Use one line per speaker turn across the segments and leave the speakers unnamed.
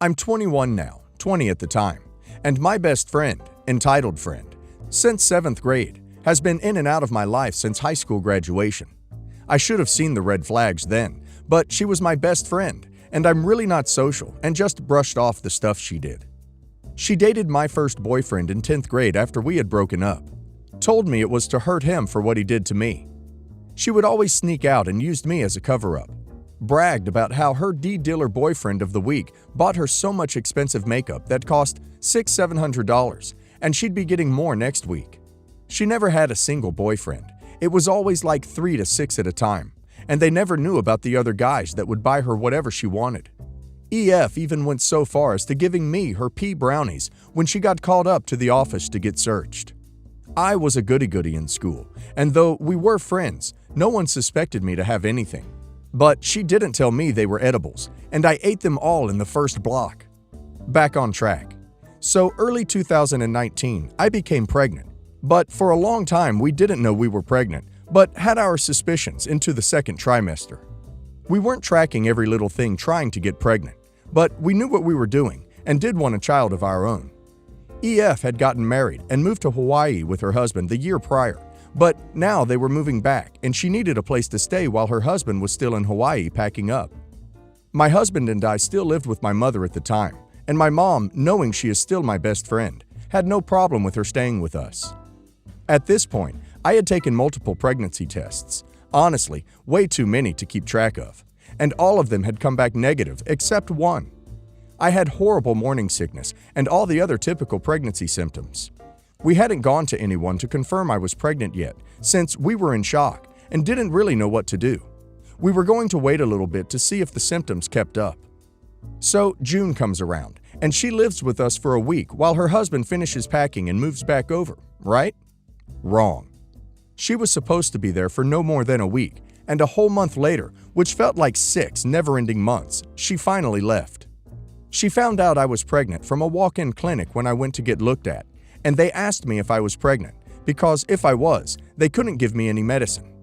I'm 21 now, 20 at the time, and my best friend, entitled friend, since 7th grade, has been in and out of my life since high school graduation. I should have seen the red flags then, but she was my best friend, and I'm really not social and just brushed off the stuff she did. She dated my first boyfriend in 10th grade after we had broken up. Told me it was to hurt him for what he did to me. She would always sneak out and used me as a cover-up. Bragged about how her D-dealer boyfriend of the week bought her so much expensive makeup that cost $600–700, and she'd be getting more next week. She never had a single boyfriend. It was always like 3 to 6 at a time, and they never knew about the other guys that would buy her whatever she wanted. EF even went so far as to giving me her pea brownies when she got called up to the office to get searched. I was a goody-goody in school, and though we were friends, no one suspected me to have anything. But she didn't tell me they were edibles, and I ate them all in the first block. Back on track. So early 2019, I became pregnant. But for a long time, we didn't know we were pregnant, but had our suspicions into the second trimester. We weren't tracking every little thing trying to get pregnant, but we knew what we were doing and did want a child of our own. EF had gotten married and moved to Hawaii with her husband the year prior, but now they were moving back and she needed a place to stay while her husband was still in Hawaii packing up. My husband and I still lived with my mother at the time, and my mom, knowing she is still my best friend, had no problem with her staying with us. At this point, I had taken multiple pregnancy tests, honestly, way too many to keep track of, and all of them had come back negative except one. I had horrible morning sickness and all the other typical pregnancy symptoms. We hadn't gone to anyone to confirm I was pregnant yet, since we were in shock and didn't really know what to do. We were going to wait a little bit to see if the symptoms kept up. So June comes around, and she lives with us for a week while her husband finishes packing and moves back over, right? Wrong. She was supposed to be there for no more than a week, and a whole month later, which felt like 6 never-ending months, she finally left. She found out I was pregnant from a walk-in clinic when I went to get looked at, and they asked me if I was pregnant, because if I was, they couldn't give me any medicine.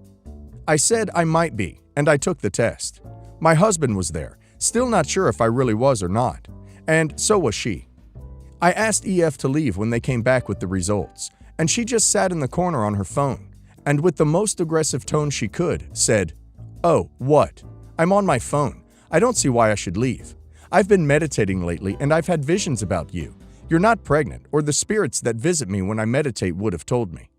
I said I might be, and I took the test. My husband was there, still not sure if I really was or not, and so was she. I asked EF to leave when they came back with the results, and she just sat in the corner on her phone, and with the most aggressive tone she could, said, "Oh, what? I'm on my phone. I don't see why I should leave. I've been meditating lately and I've had visions about you. You're not pregnant, or the spirits that visit me when I meditate would have told me."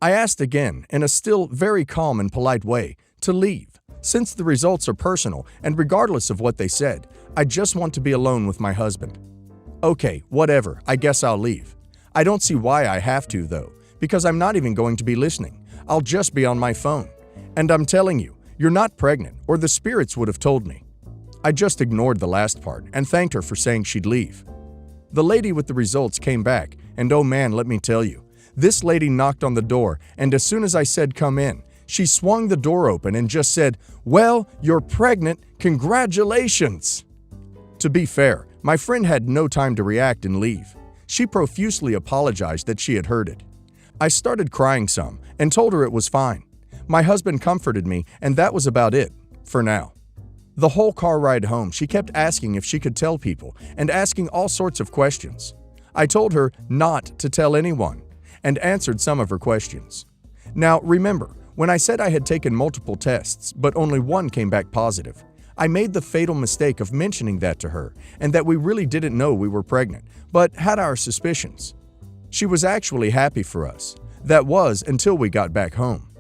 I asked again, in a still very calm and polite way, to leave. Since the results are personal, and regardless of what they said, I just want to be alone with my husband. Okay, whatever, I guess I'll leave. I don't see why I have to, though, because I'm not even going to be listening. I'll just be on my phone. And I'm telling you, you're not pregnant, or the spirits would have told me. I just ignored the last part and thanked her for saying she'd leave. The lady with the results came back, and oh man, let me tell you, this lady knocked on the door, and as soon as I said come in, she swung the door open and just said, "Well, you're pregnant, congratulations!" To be fair, my friend had no time to react and leave. She profusely apologized that she had heard it. I started crying some and told her it was fine. My husband comforted me, and that was about it, for now. The whole car ride home, she kept asking if she could tell people and asking all sorts of questions. I told her not to tell anyone and answered some of her questions. Now, remember, when I said I had taken multiple tests, but only one came back positive, I made the fatal mistake of mentioning that to her and that we really didn't know we were pregnant, but had our suspicions. She was actually happy for us. That was until we got back home.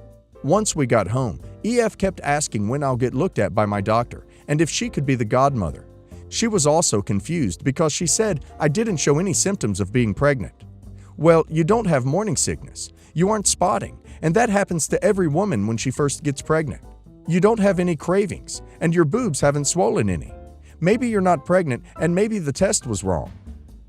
Once we got home, EF kept asking when I'll get looked at by my doctor and if she could be the godmother. She was also confused because she said I didn't show any symptoms of being pregnant. Well, you don't have morning sickness. You aren't spotting, and that happens to every woman when she first gets pregnant. You don't have any cravings, and your boobs haven't swollen any. Maybe you're not pregnant, and maybe the test was wrong.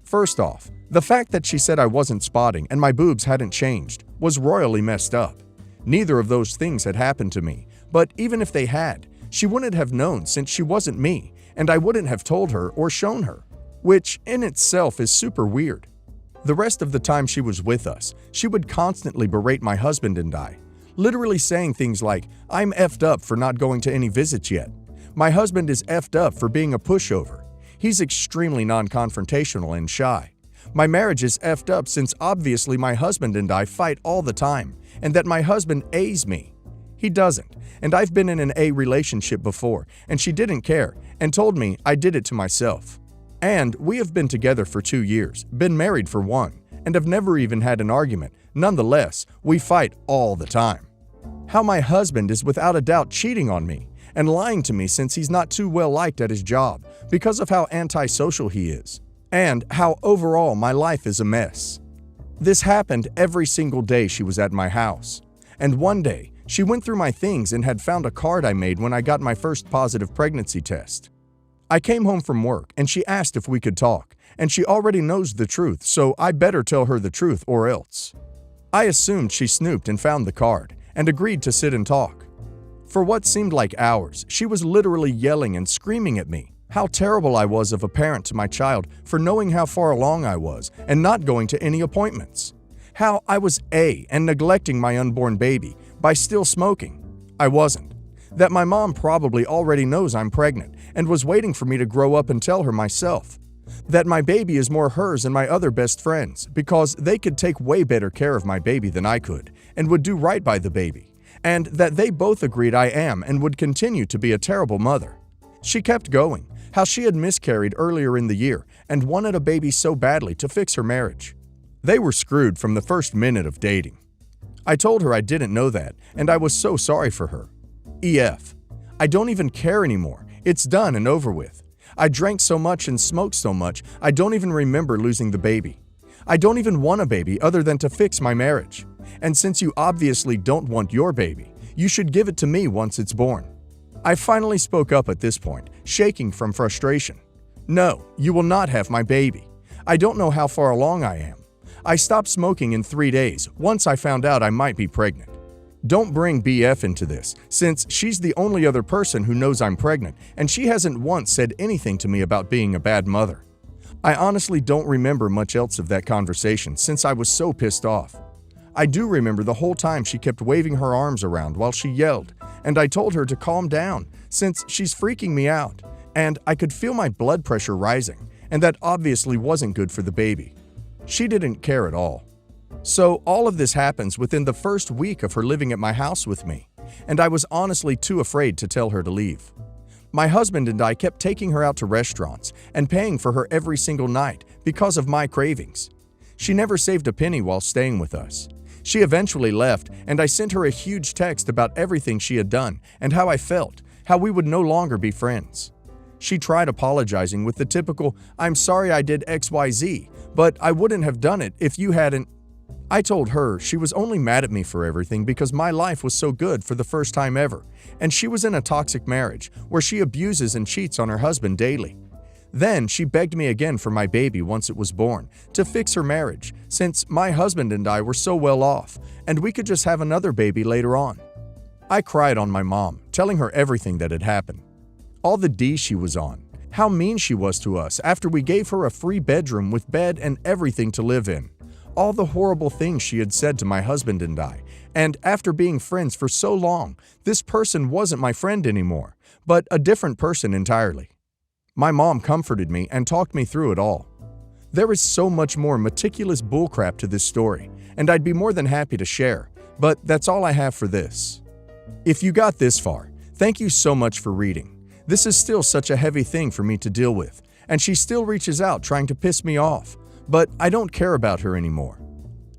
First off, the fact that she said I wasn't spotting and my boobs hadn't changed was royally messed up. Neither of those things had happened to me, but even if they had, she wouldn't have known since she wasn't me, and I wouldn't have told her or shown her, which in itself is super weird. The rest of the time she was with us, she would constantly berate my husband and I, literally saying things like, "I'm effed up for not going to any visits yet. My husband is effed up for being a pushover. He's extremely non-confrontational and shy. My marriage is effed up since obviously my husband and I fight all the time, and that my husband A's me. He doesn't, and I've been in an A relationship before, and she didn't care and told me I did it to myself. And we have been together for 2 years, been married for 1, and have never even had an argument. Nonetheless, we fight all the time. How my husband is without a doubt cheating on me and lying to me since he's not too well liked at his job because of how antisocial he is, and how overall my life is a mess. This happened every single day she was at my house. And one day, she went through my things and had found a card I made when I got my first positive pregnancy test. I came home from work and she asked if we could talk, and she already knows the truth, so I better tell her the truth or else. I assumed she snooped and found the card and agreed to sit and talk. For what seemed like hours, she was literally yelling and screaming at me how terrible I was of a parent to my child for knowing how far along I was and not going to any appointments. How I was A and neglecting my unborn baby by still smoking. I wasn't. That my mom probably already knows I'm pregnant and was waiting for me to grow up and tell her myself. That my baby is more hers and my other best friends because they could take way better care of my baby than I could and would do right by the baby. And that they both agreed I am and would continue to be a terrible mother. She kept going, how she had miscarried earlier in the year and wanted a baby so badly to fix her marriage. They were screwed from the first minute of dating. I told her I didn't know that, and I was so sorry for her. EF. I don't even care anymore. It's done and over with. I drank so much and smoked so much, I don't even remember losing the baby. I don't even want a baby other than to fix my marriage. And since you obviously don't want your baby, you should give it to me once it's born. I finally spoke up at this point, shaking from frustration. No, you will not have my baby. I don't know how far along I am. I stopped smoking in 3 days once I found out I might be pregnant. Don't bring BF into this, since she's the only other person who knows I'm pregnant, and she hasn't once said anything to me about being a bad mother. I honestly don't remember much else of that conversation since I was so pissed off. I do remember the whole time she kept waving her arms around while she yelled, and I told her to calm down since she's freaking me out, and I could feel my blood pressure rising, and that obviously wasn't good for the baby. She didn't care at all. So all of this happens within the first week of her living at my house with me, and I was honestly too afraid to tell her to leave. My husband and I kept taking her out to restaurants and paying for her every single night because of my cravings. She never saved a penny while staying with us. She eventually left, and I sent her a huge text about everything she had done and how I felt, how we would no longer be friends. She tried apologizing with the typical, "I'm sorry I did XYZ, but I wouldn't have done it if you hadn't." I told her she was only mad at me for everything because my life was so good for the first time ever, and she was in a toxic marriage where she abuses and cheats on her husband daily. Then she begged me again for my baby once it was born, to fix her marriage, since my husband and I were so well off, and we could just have another baby later on. I cried on my mom, telling her everything that had happened. All the D's she was on, how mean she was to us after we gave her a free bedroom with bed and everything to live in. All the horrible things she had said to my husband and I, and after being friends for so long, this person wasn't my friend anymore, but a different person entirely. My mom comforted me and talked me through it all. There is so much more meticulous bullcrap to this story, and I'd be more than happy to share, but that's all I have for this. If you got this far, thank you so much for reading. This is still such a heavy thing for me to deal with, and she still reaches out trying to piss me off, but I don't care about her anymore.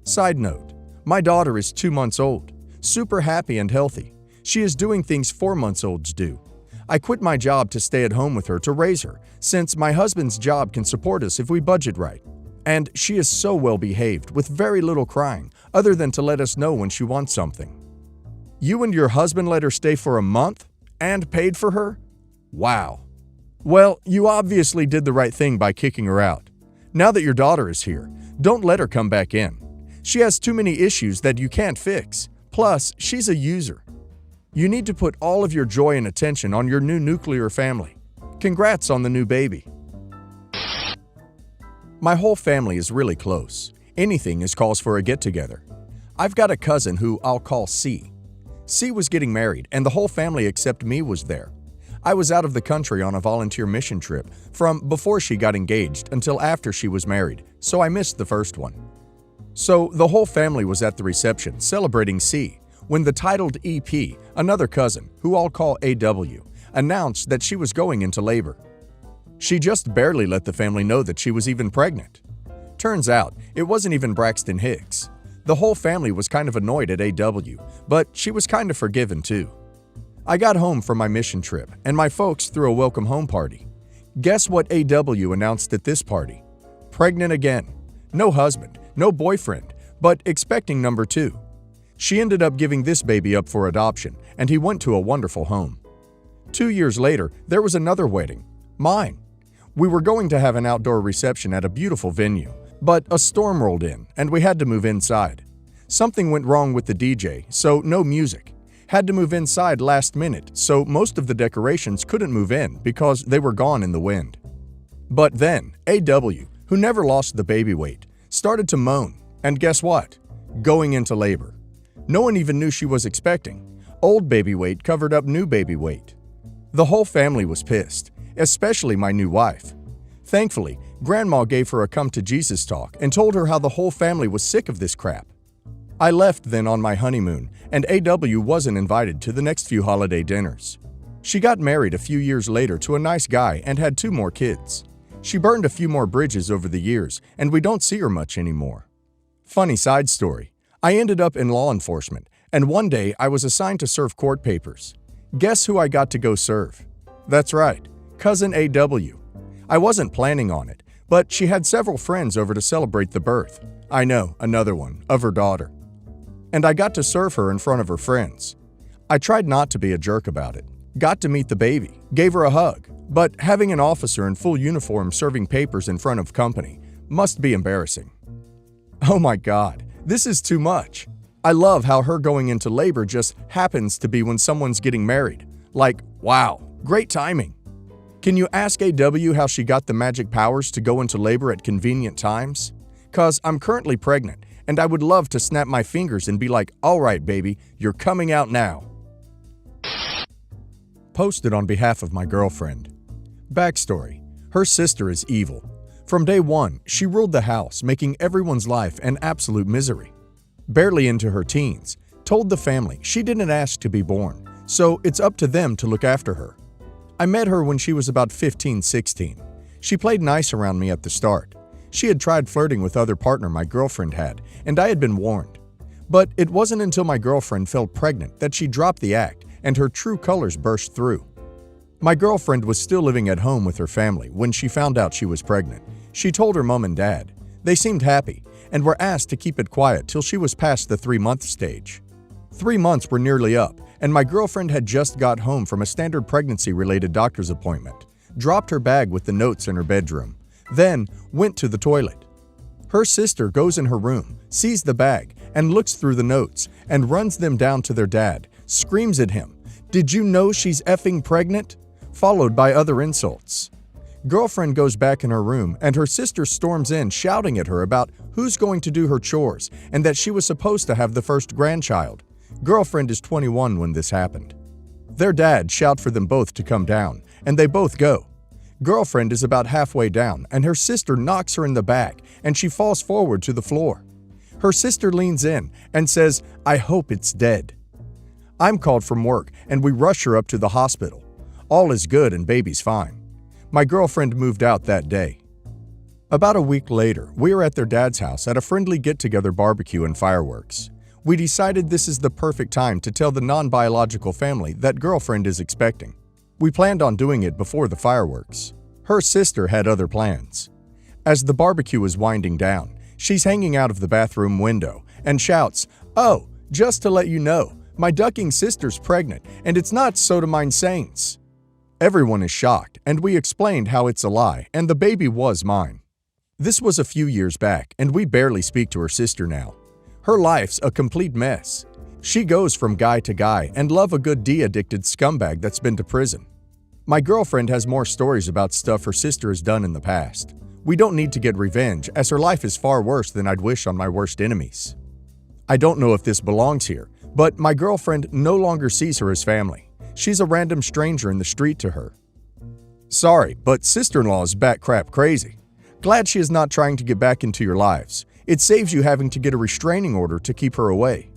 Side note, my daughter is 2 months old, super happy and healthy. She is doing things 4-month-olds do. I quit my job to stay at home with her to raise her, since my husband's job can support us if we budget right. And she is so well behaved with very little crying, other than to let us know when she wants something. You and your husband let her stay for a month? And paid for her? Wow. Well, you obviously did the right thing by kicking her out. Now that your daughter is here, don't let her come back in. She has too many issues that you can't fix. Plus, she's a user. You need to put all of your joy and attention on your new nuclear family. Congrats on the new baby. My whole family is really close. Anything is cause for a get-together. I've got a cousin who I'll call C. C was getting married, and the whole family except me was there. I was out of the country on a volunteer mission trip from before she got engaged until after she was married, so I missed the first one. So the whole family was at the reception celebrating C when the titled EP, another cousin, who I'll call AW, announced that she was going into labor. She just barely let the family know that she was even pregnant. Turns out, it wasn't even Braxton Hicks. The whole family was kind of annoyed at AW, but she was kind of forgiven too. I got home from my mission trip, and my folks threw a welcome home party. Guess what AW announced at this party? Pregnant again. No husband, no boyfriend, but expecting number 2. She ended up giving this baby up for adoption, and he went to a wonderful home. 2 years later, there was another wedding. Mine. We were going to have an outdoor reception at a beautiful venue, but a storm rolled in, and we had to move inside. Something went wrong with the DJ, so no music. Had to move inside last minute, so most of the decorations couldn't move in because they were gone in the wind. But then, AW, who never lost the baby weight, started to moan, and guess what? Going into labor. No one even knew she was expecting. Old baby weight covered up new baby weight. The whole family was pissed, especially my new wife. Thankfully, Grandma gave her a come-to-Jesus talk and told her how the whole family was sick of this crap. I left then on my honeymoon, and AW wasn't invited to the next few holiday dinners. She got married a few years later to a nice guy and had 2 more kids. She burned a few more bridges over the years, and we don't see her much anymore. Funny side story. I ended up in law enforcement, and one day I was assigned to serve court papers. Guess who I got to go serve? That's right, Cousin AW. I wasn't planning on it, but she had several friends over to celebrate the birth. I know, another one, of her daughter. And I got to serve her in front of her friends. I tried not to be a jerk about it. Got to meet the baby, gave her a hug, but having an officer in full uniform serving papers in front of company must be embarrassing. Oh my God, this is too much. I love how her going into labor just happens to be when someone's getting married. Like, wow, great timing. Can you ask AW how she got the magic powers to go into labor at convenient times? 'Cause I'm currently pregnant, and I would love to snap my fingers and be like, all right, baby, you're coming out now. Posted on behalf of my girlfriend. Backstory. Her sister is evil. From day one, she ruled the house, making everyone's life an absolute misery. Barely into her teens, told the family she didn't ask to be born, so it's up to them to look after her. I met her when she was about 15, 16. She played nice around me at the start. She had tried flirting with other partner my girlfriend had, and I had been warned. But it wasn't until my girlfriend fell pregnant that she dropped the act and her true colors burst through. My girlfriend was still living at home with her family when she found out she was pregnant. She told her mom and dad. They seemed happy and were asked to keep it quiet till she was past the 3-month stage. 3 months were nearly up, and my girlfriend had just got home from a standard pregnancy-related doctor's appointment, dropped her bag with the notes in her bedroom, then went to the toilet. Her sister goes in her room, sees the bag, and looks through the notes and runs them down to their dad, screams at him, "Did you know she's effing pregnant?" Followed by other insults. Girlfriend goes back in her room and her sister storms in shouting at her about who's going to do her chores and that she was supposed to have the first grandchild. Girlfriend is 21 when this happened. Their dad shout for them both to come down, and they both go. Girlfriend is about halfway down and her sister knocks her in the back and she falls forward to the floor. Her sister leans in and says, "I hope it's dead." I'm called from work and we rush her up to the hospital. All is good and baby's fine. My girlfriend moved out that day. About a week later, we are at their dad's house at a friendly get-together barbecue and fireworks. We decided this is the perfect time to tell the non-biological family that girlfriend is expecting. We planned on doing it before the fireworks. Her sister had other plans. As the barbecue is winding down, she's hanging out of the bathroom window and shouts, "Oh, just to let you know, my ducking sister's pregnant and it's not soda mine saints." Everyone is shocked, and we explained how it's a lie and the baby was mine. This was a few years back, and we barely speak to her sister now. Her life's a complete mess. She goes from guy to guy and love a good D-addicted scumbag that's been to prison. My girlfriend has more stories about stuff her sister has done in the past. We don't need to get revenge, as her life is far worse than I'd wish on my worst enemies. I don't know if this belongs here, but my girlfriend no longer sees her as family. She's a random stranger in the street to her. Sorry, but sister-in-law is bat crap crazy. Glad she is not trying to get back into your lives. It saves you having to get a restraining order to keep her away.